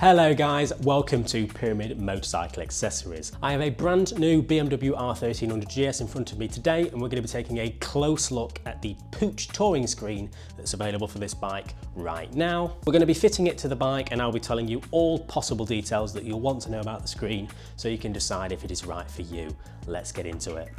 Hello guys, welcome to Pyramid Motorcycle Accessories. I have a brand new BMW R1300 GS in front of me today, and we're going to be taking a close look at the Puig touring screen that's available for this bike right now. We're going to be fitting it to the bike, and I'll be telling you all possible details that you'll want to know about the screen so you can decide if it is right for you. Let's get into it.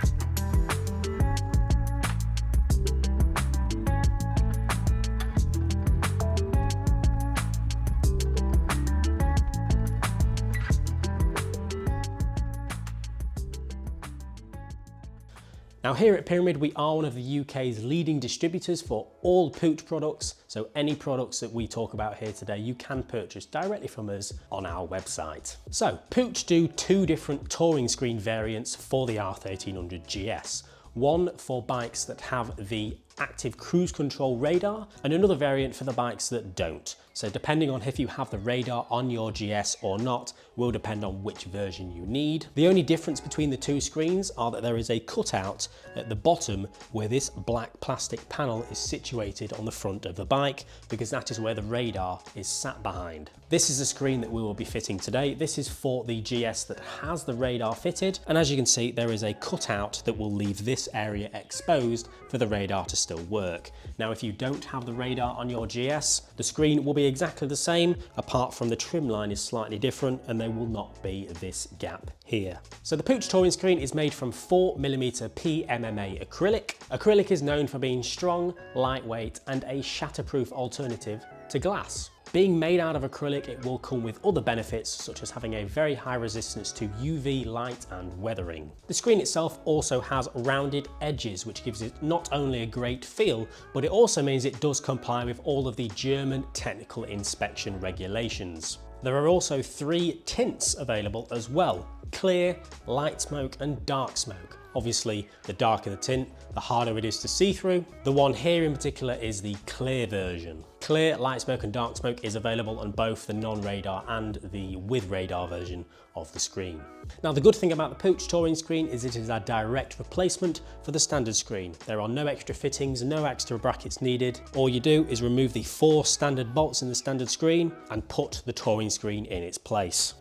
Now here at Pyramid, we are one of the UK's leading distributors for all Puig products, so any products that we talk about here today you can purchase directly from us on our website. So Puig do two different touring screen variants for the R1300 GS. One for bikes that have the active cruise control radar, and another variant for the bikes that don't. So depending on if you have the radar on your GS or not will depend on which version you need. The only difference between the two screens are that there is a cutout at the bottom where this black plastic panel is situated on the front of the bike, because that is where the radar is sat behind. This is the screen that we will be fitting today. This is for the GS that has the radar fitted, and as you can see there is a cutout that will leave this area exposed for the radar to still work. Now if you don't have the radar on your GS, the screen will be exactly the same, apart from the trim line is slightly different and there will not be this gap here. So the Puig touring screen is made from 4mm PMMA acrylic. Acrylic is known for being strong, lightweight and a shatterproof alternative to glass. Being made out of acrylic, it will come with other benefits such as having a very high resistance to UV light and weathering. The screen itself also has rounded edges, which gives it not only a great feel, but it also means it does comply with all of the German technical inspection regulations. There are also three tints available as well: clear, light smoke and dark smoke. Obviously, the darker the tint, the harder it is to see through. The one here in particular is the clear version. Clear, light smoke and dark smoke is available on both the non-radar and the with radar version of the screen. Now the good thing about the Puig touring screen is it is a direct replacement for the standard screen. There are no extra fittings, no extra brackets needed. All you do is remove the 4 standard bolts in the standard screen and put the touring screen in its place.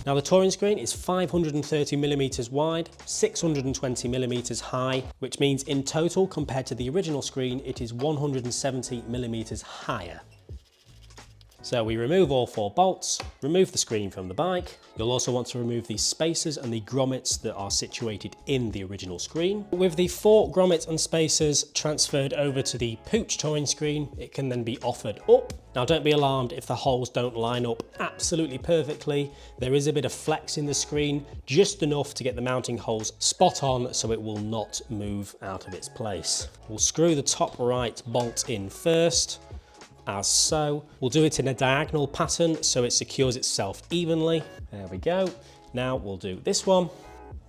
Now the touring screen is 530mm wide, 620mm high, which means in total compared to the original screen it is 170mm higher. So we remove all 4 bolts, remove the screen from the bike. You'll also want to remove the spacers and the grommets that are situated in the original screen. With the 4 grommets and spacers transferred over to the Puig touring screen, it can then be offered up. Now don't be alarmed if the holes don't line up absolutely perfectly. There is a bit of flex in the screen, just enough to get the mounting holes spot on so it will not move out of its place. We'll screw the top right bolt in first, as so. We'll do it in a diagonal pattern so it secures itself evenly. There we go. Now we'll do this one,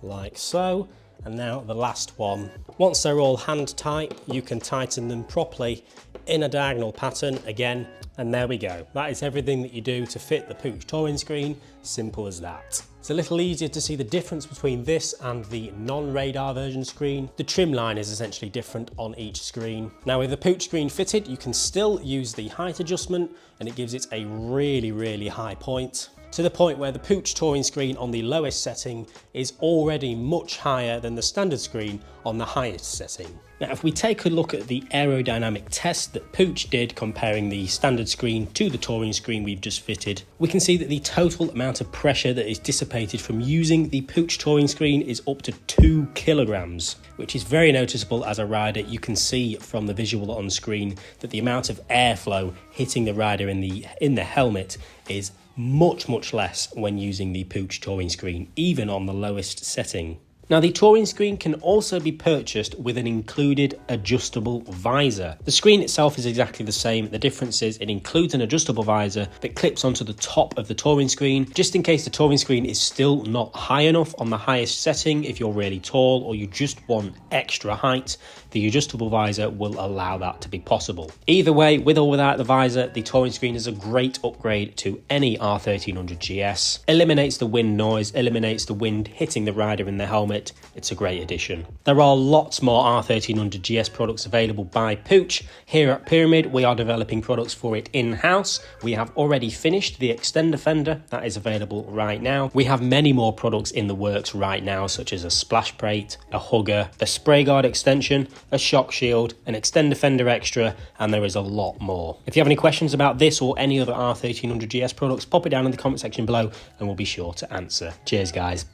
like so. And now the last one. Once they're all hand tight, you can tighten them properly in a diagonal pattern again, and there we go. That is everything that you do to fit the Puig touring screen. Simple as that. It's a little easier to see the difference between this and the non-radar version screen. The trim line is essentially different on each screen. Now with the Puig screen fitted, you can still use the height adjustment, and it gives it a really high point, to the point where the Puig touring screen on the lowest setting is already much higher than the standard screen on the highest setting. Now if we take a look at the aerodynamic test that Puig did comparing the standard screen to the touring screen we've just fitted, we can see that the total amount of pressure that is dissipated from using the Puig touring screen is up to 2 kilograms, which is very noticeable as a rider. You can see from the visual on screen that the amount of airflow hitting the rider in the helmet is much less when using the Puig touring screen, even on the lowest setting. Now the touring screen can also be purchased with an included adjustable visor. The screen itself is exactly the same. The difference is it includes an adjustable visor that clips onto the top of the touring screen, just in case the touring screen is still not high enough on the highest setting. If you're really tall or you just want extra height, the adjustable visor will allow that to be possible. Either way, with or without the visor, the touring screen is a great upgrade to any R1300 GS. Eliminates the wind noise, eliminates the wind hitting the rider in the helmet. It's a great addition. There are lots more R1300 GS products available by Puig. Here at Pyramid, we are developing products for it in-house. We have already finished the extender fender that is available right now. We have many more products in the works right now, such as a splash plate, a hugger, a spray guard extension, a shock shield, an extender fender extra, and there is a lot more. If you have any questions about this or any other R1300 GS products, pop it down in the comment section below and we'll be sure to answer. Cheers guys.